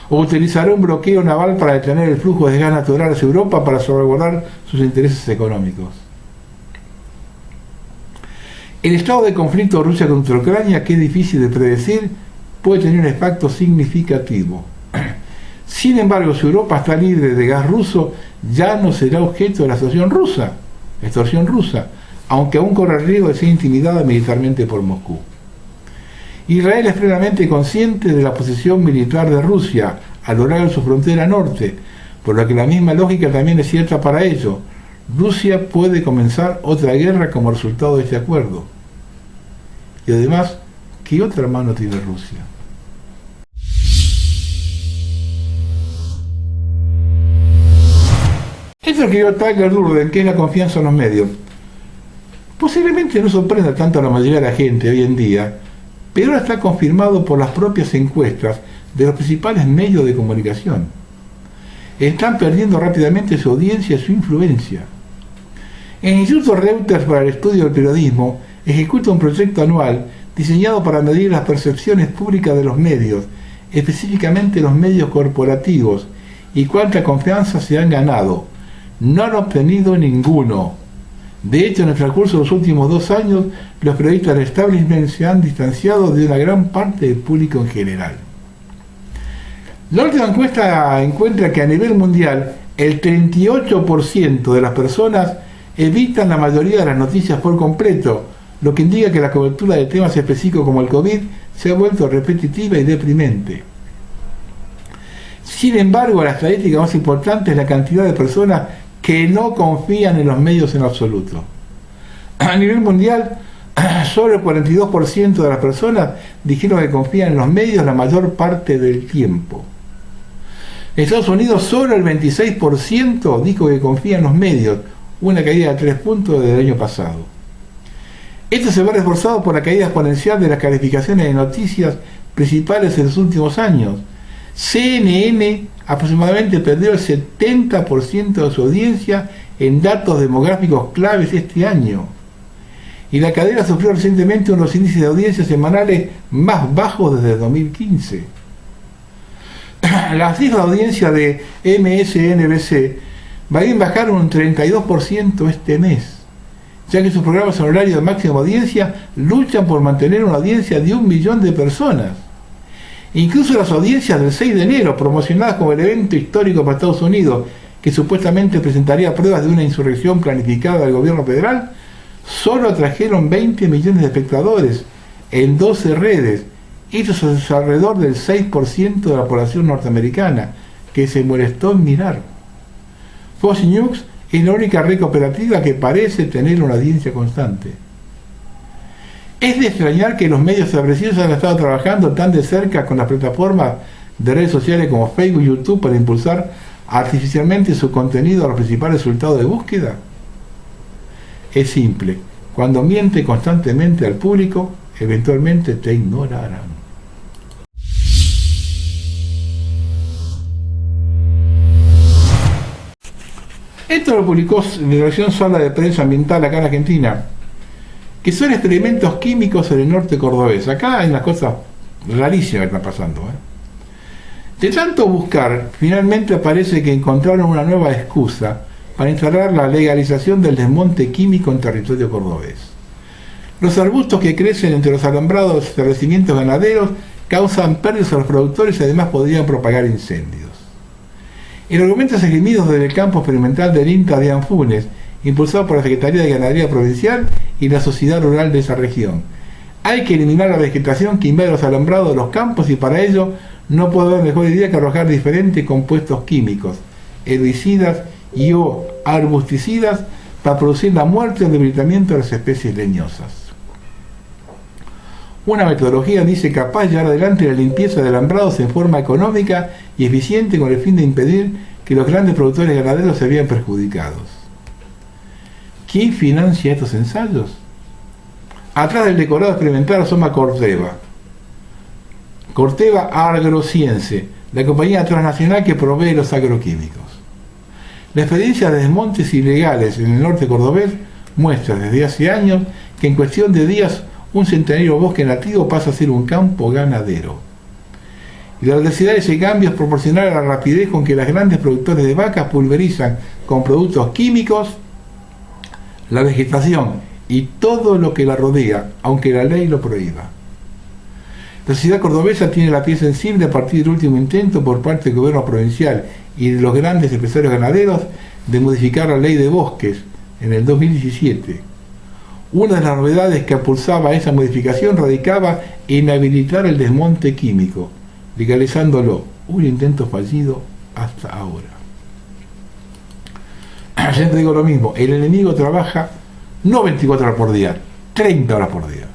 ¿O utilizará un bloqueo naval para detener el flujo de gas natural hacia Europa para salvaguardar sus intereses económicos? El estado de conflicto de Rusia contra Ucrania, que es difícil de predecir, puede tener un impacto significativo. Sin embargo, si Europa está libre de gas ruso, ya no será objeto de la extorsión rusa, aunque aún corre el riesgo de ser intimidada militarmente por Moscú. Israel es plenamente consciente de la posición militar de Rusia a lo largo de su frontera norte, por lo que la misma lógica también es cierta para ello. Rusia puede comenzar otra guerra como resultado de este acuerdo. Y además, ¿qué otra mano tiene Rusia? Esto que escribió Tyler Durden, que es la confianza en los medios. Posiblemente no sorprenda tanto a la mayoría de la gente hoy en día, pero ahora está confirmado por las propias encuestas de los principales medios de comunicación. Están perdiendo rápidamente su audiencia y su influencia. El Instituto Reuters para el Estudio del Periodismo ejecuta un proyecto anual diseñado para medir las percepciones públicas de los medios, específicamente los medios corporativos, y cuánta confianza se han ganado. No han obtenido ninguno. De hecho, en el transcurso de los últimos 2 años, los periodistas del establishment se han distanciado de una gran parte del público en general. La última encuesta encuentra que a nivel mundial, el 38% de las personas evitan la mayoría de las noticias por completo, lo que indica que la cobertura de temas específicos como el COVID se ha vuelto repetitiva y deprimente. Sin embargo, la estadística más importante es la cantidad de personas que no confían en los medios en absoluto. A nivel mundial, solo el 42% de las personas dijeron que confían en los medios la mayor parte del tiempo. En Estados Unidos, solo el 26% dijo que confía en los medios, una caída de 3 puntos desde el año pasado. Esto se ve reforzado por la caída exponencial de las calificaciones de noticias principales en los últimos años. CNN aproximadamente perdió el 70% de su audiencia en datos demográficos claves este año. Y la cadena sufrió recientemente unos índices de audiencia semanales más bajos desde 2015. Las cifras de audiencia de MSNBC bajaron un 32% este mes, ya que sus programas en horario de máxima audiencia luchan por mantener una audiencia de 1 millón de personas. Incluso las audiencias del 6 de enero, promocionadas como el evento histórico para Estados Unidos, que supuestamente presentaría pruebas de una insurrección planificada del gobierno federal, solo atrajeron 20 millones de espectadores en 12 redes. Esto es alrededor del 6% de la población norteamericana, que se molestó en mirar. Fox News es la única red cooperativa que parece tener una audiencia constante. Es de extrañar que los medios establecidos han estado trabajando tan de cerca con las plataformas de redes sociales como Facebook y YouTube para impulsar artificialmente su contenido a los principales resultados de búsqueda. Es simple, cuando miente constantemente al público, eventualmente te ignorarán. Esto lo publicó la Dirección Sala de Prensa Ambiental acá en Argentina, que son experimentos químicos en el norte cordobés. Acá hay unas cosas rarísimas que están pasando. De tanto buscar, finalmente aparece que encontraron una nueva excusa para instalar la legalización del desmonte químico en territorio cordobés. Los arbustos que crecen entre los alambrados de los establecimientos ganaderos causan pérdidas a los productores y además podrían propagar incendios. El argumento es esgrimido desde el campo experimental del INTA de Anfunes, impulsado por la Secretaría de Ganadería Provincial y la Sociedad Rural de esa región. Hay que eliminar la vegetación que invade los alambrados de los campos y para ello no puede haber mejor idea que arrojar diferentes compuestos químicos, herbicidas y o arbusticidas para producir la muerte o el debilitamiento de las especies leñosas. Una metodología dice capaz de llevar adelante la limpieza de alambrados en forma económica y eficiente con el fin de impedir que los grandes productores ganaderos se vean perjudicados. ¿Quién financia estos ensayos? Atrás del decorado experimental asoma Corteva. Corteva Agroscience, la compañía transnacional que provee los agroquímicos. La experiencia de desmontes ilegales en el norte cordobés muestra desde hace años que en cuestión de días un centenario bosque nativo pasa a ser un campo ganadero. Y la velocidad de ese cambio es proporcional a la rapidez con que las grandes productores de vacas pulverizan con productos químicos la vegetación y todo lo que la rodea, aunque la ley lo prohíba. La sociedad cordobesa tiene la piel sensible a partir del último intento por parte del gobierno provincial y de los grandes empresarios ganaderos de modificar la ley de bosques en el 2017. Una de las novedades que impulsaba esa modificación radicaba en habilitar el desmonte químico, legalizándolo, un intento fallido hasta ahora. Siempre digo lo mismo, el enemigo trabaja no 24 horas por día, 30 horas por día.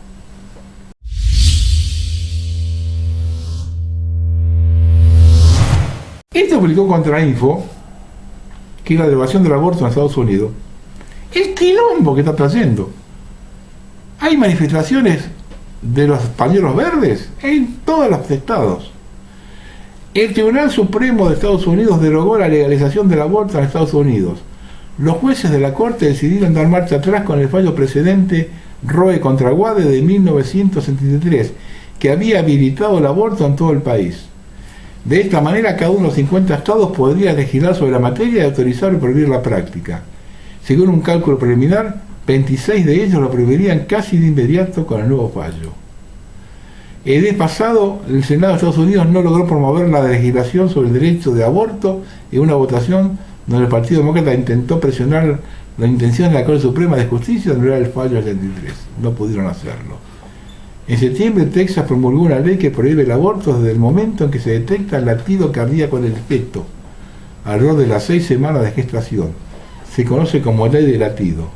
Esto publicó Contrainfo, que es la derogación del aborto en Estados Unidos, el quilombo que está trayendo. Hay manifestaciones de los pañuelos verdes en todos los estados. El Tribunal Supremo de Estados Unidos derogó la legalización del aborto en Estados Unidos. Los jueces de la Corte decidieron dar marcha atrás con el fallo precedente Roe contra Wade de 1973, que había habilitado el aborto en todo el país. De esta manera, cada uno de los 50 estados podría legislar sobre la materia y autorizar o prohibir la práctica. Según un cálculo preliminar, 26 de ellos lo prohibirían casi de inmediato con el nuevo fallo. El mes pasado, el Senado de Estados Unidos no logró promover la legislación sobre el derecho de aborto en una votación donde el Partido Demócrata intentó presionar la intención de la Corte Suprema de Justicia de anular el fallo del 73. No pudieron hacerlo. En septiembre, Texas promulgó una ley que prohíbe el aborto desde el momento en que se detecta el latido cardíaco en el feto, alrededor de las 6 semanas de gestación. Se conoce como ley de latido.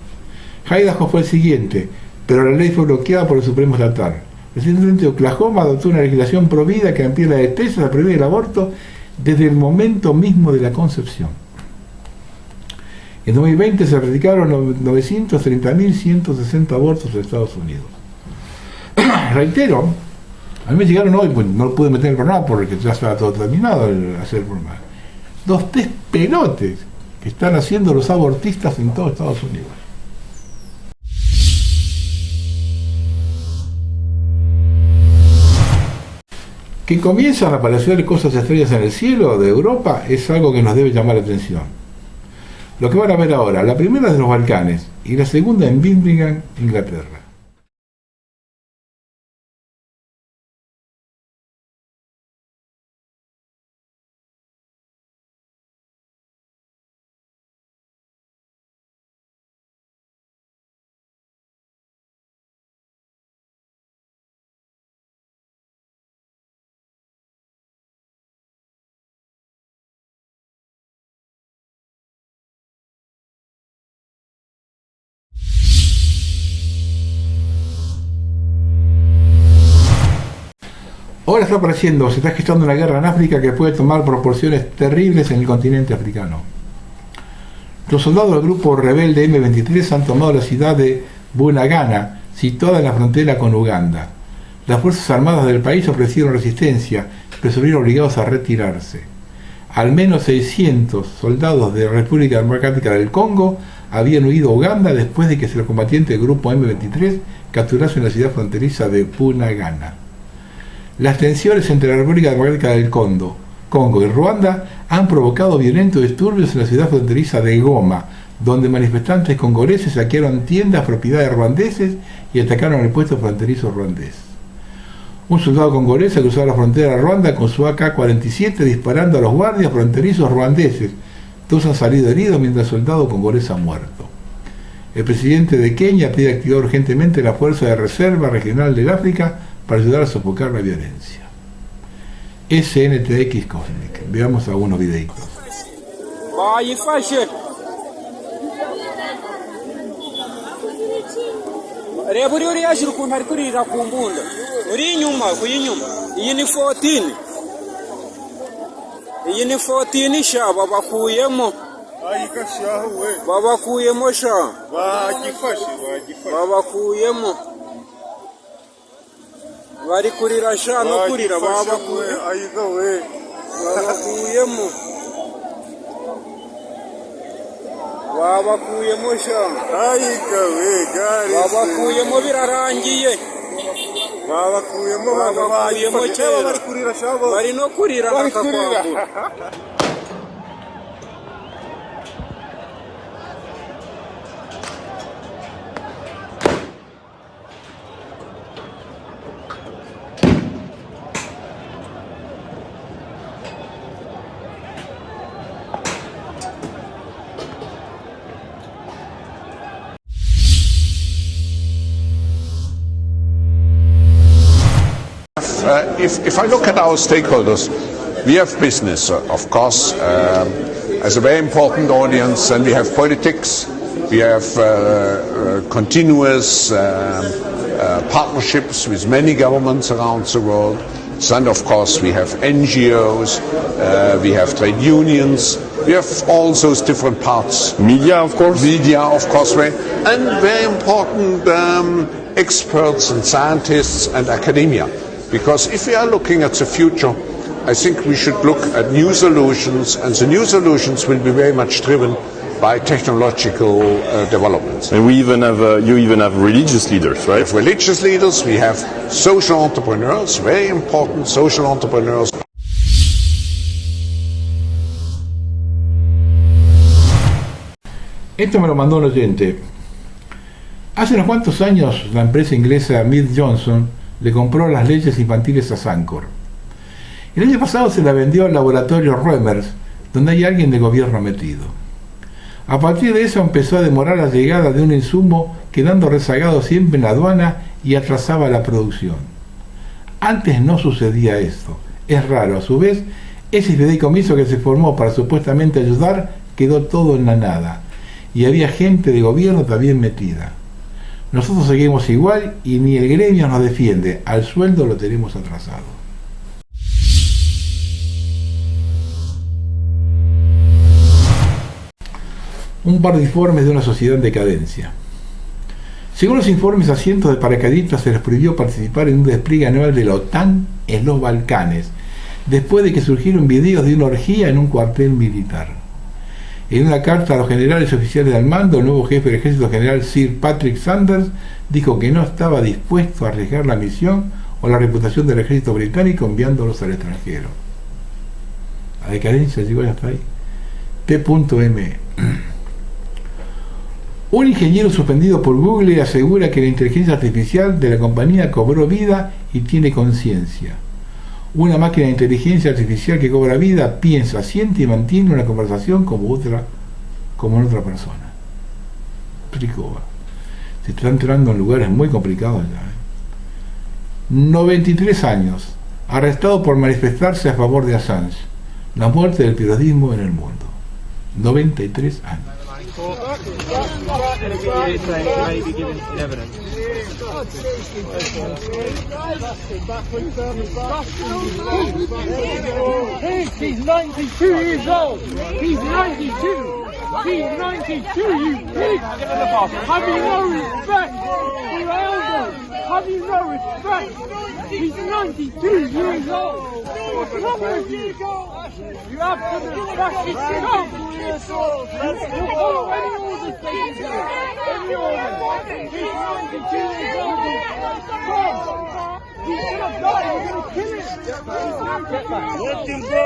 Idaho fue el siguiente, pero la ley fue bloqueada por el Supremo Estatal. Recientemente Oklahoma adoptó una legislación provida que amplía la de Texas a prohibir el aborto desde el momento mismo de la concepción. En 2020 se practicaron 930.160 abortos en Estados Unidos. Reitero, a mí me llegaron hoy, pues no lo pude meter en el programa porque ya estaba todo terminado el hacer el programa. 2 despelotes que están haciendo los abortistas en todo Estados Unidos. Que comienzan a aparecer cosas extrañas en el cielo de Europa es algo que nos debe llamar la atención. Lo que van a ver ahora, la primera es de los Balcanes y la segunda en Birmingham, Inglaterra. Ahora está apareciendo, se está gestando una guerra en África que puede tomar proporciones terribles en el continente africano. Los soldados del grupo rebelde M23 han tomado la ciudad de Bunagana, situada en la frontera con Uganda. Las fuerzas armadas del país ofrecieron resistencia, pero se vieron obligados a retirarse. Al menos 600 soldados de la República Democrática del Congo habían huido a Uganda después de que los combatientes del grupo M23 capturasen la ciudad fronteriza de Bunagana. Las tensiones entre la República Democrática del Congo y Ruanda han provocado violentos disturbios en la ciudad fronteriza de Goma, donde manifestantes congoleses saquearon tiendas propiedad de ruandeses y atacaron el puesto fronterizo ruandés. Un soldado congolés ha cruzado la frontera de Ruanda con su AK-47 disparando a los guardias fronterizos ruandeses. 2 han salido heridos mientras el soldado congolés ha muerto. El presidente de Kenia pide activar urgentemente la Fuerza de Reserva Regional del África para ayudar a sofocar la violencia. SNTX Cosmic. Veamos algunos videitos. Bari kurira sha no kurira babakuyemo sha babakuyemo birarangiye babakuyemo kera bari kurira sha bari no kurira nakakwambura. if I look at our stakeholders, we have business, of course, as a very important audience, and we have politics, we have continuous partnerships with many governments around the world. And of course we have NGOs, we have trade unions, we have all those different parts. Media, of course. Media, of course, and very important experts and scientists and academia. Because if we are looking at the future, I think we should look at new solutions, and the new solutions will be very much driven by technological developments. And we even have, you even have religious leaders, right? We have religious leaders, we have social entrepreneurs, very important social entrepreneurs. Esto me lo mandó un oyente. Hace unos cuantos años la empresa inglesa Mead Johnson le compró las leches infantiles a Sancor. El año pasado se la vendió al laboratorio Reumers, donde hay alguien de gobierno metido. A partir de eso empezó a demorar la llegada de un insumo, quedando rezagado siempre en la aduana y atrasaba la producción. Antes no sucedía esto. Es raro. A su vez, ese fideicomiso que se formó para supuestamente ayudar quedó todo en la nada. Y había gente de gobierno también metida. Nosotros seguimos igual y ni el gremio nos defiende. Al sueldo lo tenemos atrasado. Un par de informes de una sociedad en decadencia. Según los informes, a cientos de paracaidistas se les prohibió participar en un despliegue anual de la OTAN en los Balcanes, después de que surgieron videos de una orgía en un cuartel militar. En una carta a los generales oficiales al mando, el nuevo jefe del ejército general Sir Patrick Sanders dijo que no estaba dispuesto a arriesgar la misión o la reputación del ejército británico enviándolos al extranjero. La decadencia llegó hasta ahí. T.M. Un ingeniero suspendido por Google asegura que la inteligencia artificial de la compañía cobró vida y tiene conciencia. Una máquina de inteligencia artificial que cobra vida, piensa, siente y mantiene una conversación como en otra persona. Explicó. Se está entrando en lugares muy complicados ya. 93 años, arrestado por manifestarse a favor de Assange. La muerte del periodismo en el mundo. 93 años. He's 92 years old. He's 92. He's 92, you pig! Have you no respect for your elders? Have you no respect? He's 92 years old. What's wrong with you? You absolute fascist scum! You follow any orders taken to you. Any orders. He's 92 years old. Come! He's gonna die. We're gonna kill him. Let him go.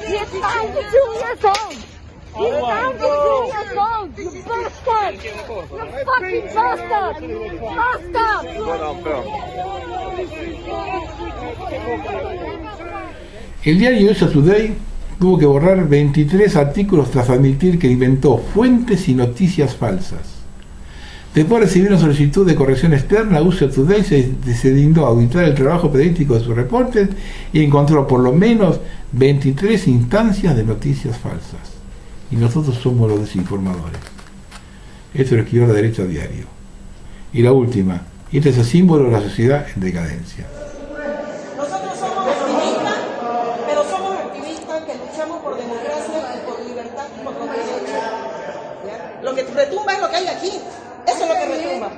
He's 92 years old. He's 92 years old. You bastard. You fucking bastard. Bastard. El diario USA Today tuvo que borrar 23 artículos tras admitir que inventó fuentes y noticias falsas. Después de recibir una solicitud de corrección externa, USA Today se dignó a auditar el trabajo periodístico de sus reportes y encontró por lo menos 23 instancias de noticias falsas. Y nosotros somos los desinformadores. Esto lo escribió la derecha diario. Y la última, y este es el símbolo de la sociedad en decadencia. Nosotros somos activistas, pero somos activistas que luchamos por democracia y por libertad y por los derechos. ¿Ya? Lo que retumba es lo que hay aquí. Eso es lo que retumba.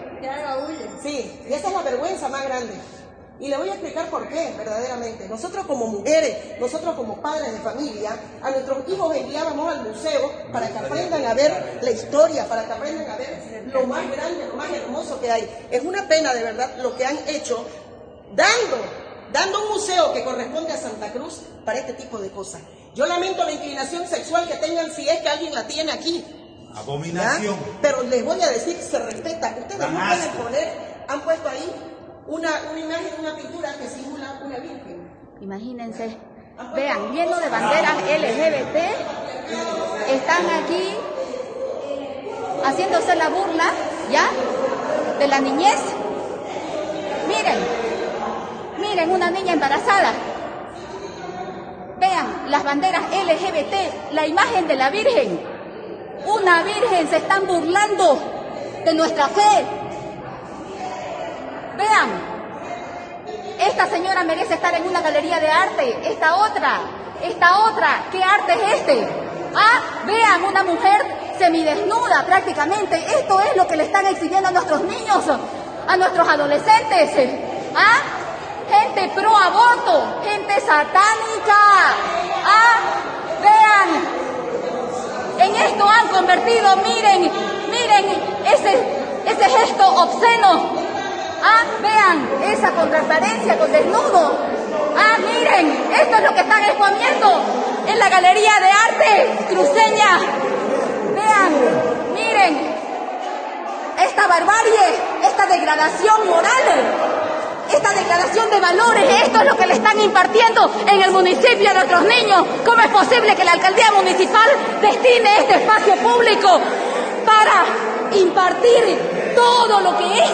Sí, y esa es la vergüenza más grande. Y le voy a explicar por qué, verdaderamente. Nosotros como mujeres, nosotros como padres de familia, a nuestros hijos enviábamos al museo para que aprendan a ver la historia, para que aprendan a ver lo más grande, lo más hermoso que hay. Es una pena, de verdad, lo que han hecho, dando un museo que corresponde a Santa Cruz para este tipo de cosas. Yo lamento la inclinación sexual que tengan, si es que alguien la tiene aquí. Abominación. ¿Ya? Pero les voy a decir, se respeta. Ustedes no pueden poner, han puesto ahí una imagen, una pintura que simula una virgen. Imagínense, vean, lleno de banderas LGBT, están aquí haciéndose la burla, ¿ya? De la niñez. Miren una niña embarazada. Vean las banderas LGBT, la imagen de la Virgen. Una Virgen, se están burlando de nuestra fe. Vean, esta señora merece estar en una galería de arte. Esta otra, ¿qué arte es este? Vean, una mujer semidesnuda prácticamente. Esto es lo que le están exhibiendo a nuestros niños, a nuestros adolescentes. Gente pro aborto, gente satánica. Vean, en esto han convertido, miren ese gesto obsceno. Vean, esa con transparencia, con desnudo. Miren, esto es lo que están exponiendo en la Galería de Arte Cruceña. Vean, miren, esta barbarie, esta degradación moral, esta degradación de valores. Esto es lo que le están impartiendo en el municipio a nuestros niños. ¿Cómo es posible que la alcaldía municipal destine este espacio público para impartir todo lo que es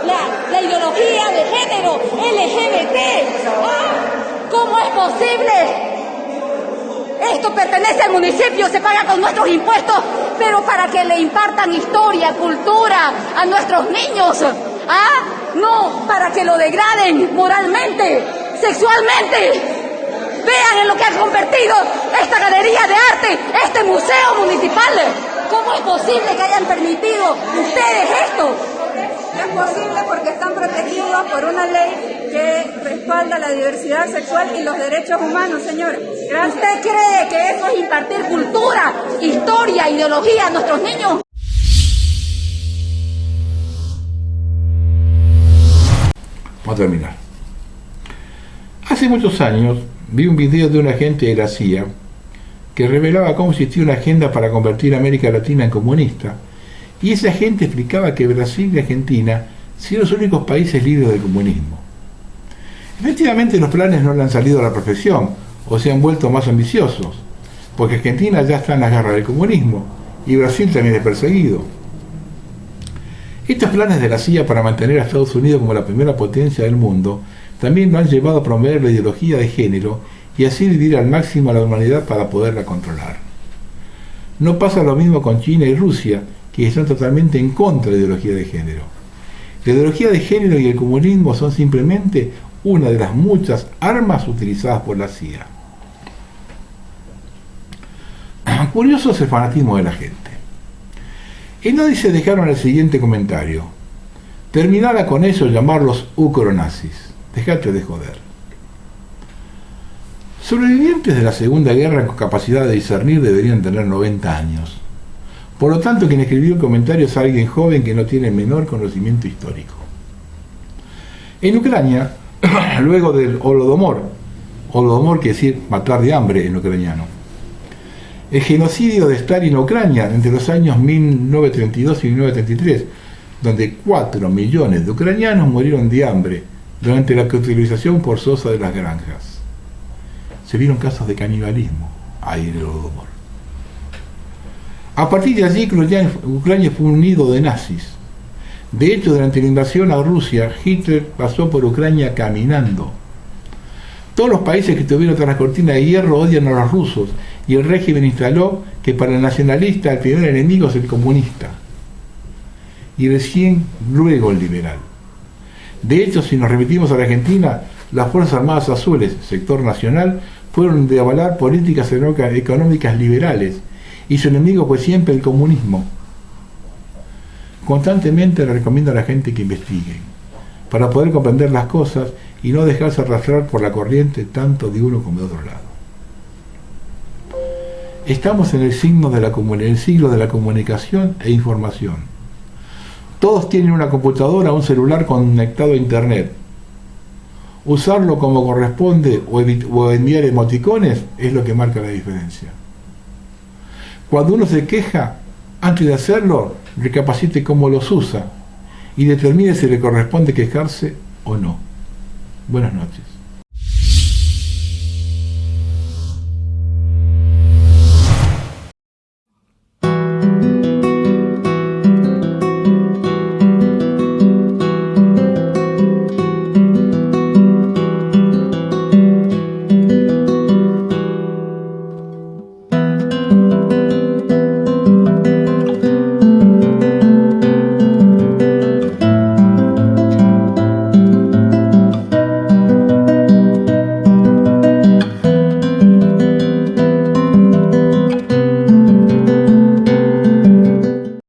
la ideología de género LGBT? ¿Cómo es posible? Esto pertenece al municipio, se paga con nuestros impuestos, pero para que le impartan historia, cultura a nuestros niños. No, para que lo degraden moralmente, sexualmente. Vean en lo que han convertido esta galería de arte, este museo municipal. ¿Cómo es posible que hayan permitido ustedes esto? Es posible porque están protegidos por una ley que respalda la diversidad sexual y los derechos humanos, señora. Gracias. ¿Usted cree que eso es impartir cultura, historia, ideología a nuestros niños? Vamos a terminar. Hace muchos años vi un video de un agente de la CIA que revelaba cómo existía una agenda para convertir a América Latina en comunista, y ese agente explicaba que Brasil y Argentina son los únicos países libres del comunismo. Efectivamente, los planes no le han salido a la perfección o se han vuelto más ambiciosos, porque Argentina ya está en la guerra del comunismo y Brasil también es perseguido. Estos planes de la CIA para mantener a Estados Unidos como la primera potencia del mundo también lo han llevado a promover la ideología de género y así dividir al máximo a la humanidad para poderla controlar. No pasa lo mismo con China y Rusia, que están totalmente en contra de la ideología de género. La ideología de género y el comunismo son simplemente una de las muchas armas utilizadas por la CIA. Curioso es el fanatismo de la gente. En nadie se dejaron el siguiente comentario: terminara con eso, llamarlos ucronazis. Dejate de joder. Sobrevivientes de la Segunda Guerra con capacidad de discernir deberían tener 90 años. Por lo tanto, quien escribió el comentario es alguien joven que no tiene el menor conocimiento histórico. En Ucrania, luego del Holodomor quiere decir matar de hambre en ucraniano, el genocidio de Stalin en Ucrania entre los años 1932 y 1933, donde 4 millones de ucranianos murieron de hambre durante la utilización forzosa de las granjas. Se vieron casos de canibalismo ahí en el Holodomor. A partir de allí, Ucrania fue un nido de nazis. De hecho, durante la invasión a Rusia, Hitler pasó por Ucrania caminando. Todos los países que estuvieron tras la cortina de hierro odian a los rusos, y el régimen instaló que para el nacionalista el primer enemigo es el comunista, y recién luego el liberal. De hecho, si nos remitimos a la Argentina, las Fuerzas Armadas Azules, sector nacional, fueron de avalar políticas económicas liberales, y su enemigo fue siempre el comunismo. Constantemente le recomiendo a la gente que investiguen, para poder comprender las cosas y no dejarse arrastrar por la corriente tanto de uno como de otro lado. Estamos en el siglo de la comunicación e información. Todos tienen una computadora o un celular conectado a internet. Usarlo como corresponde o enviar emoticones es lo que marca la diferencia. Cuando uno se queja, antes de hacerlo, recapacite cómo los usa y determine si le corresponde quejarse o no. Buenas noches.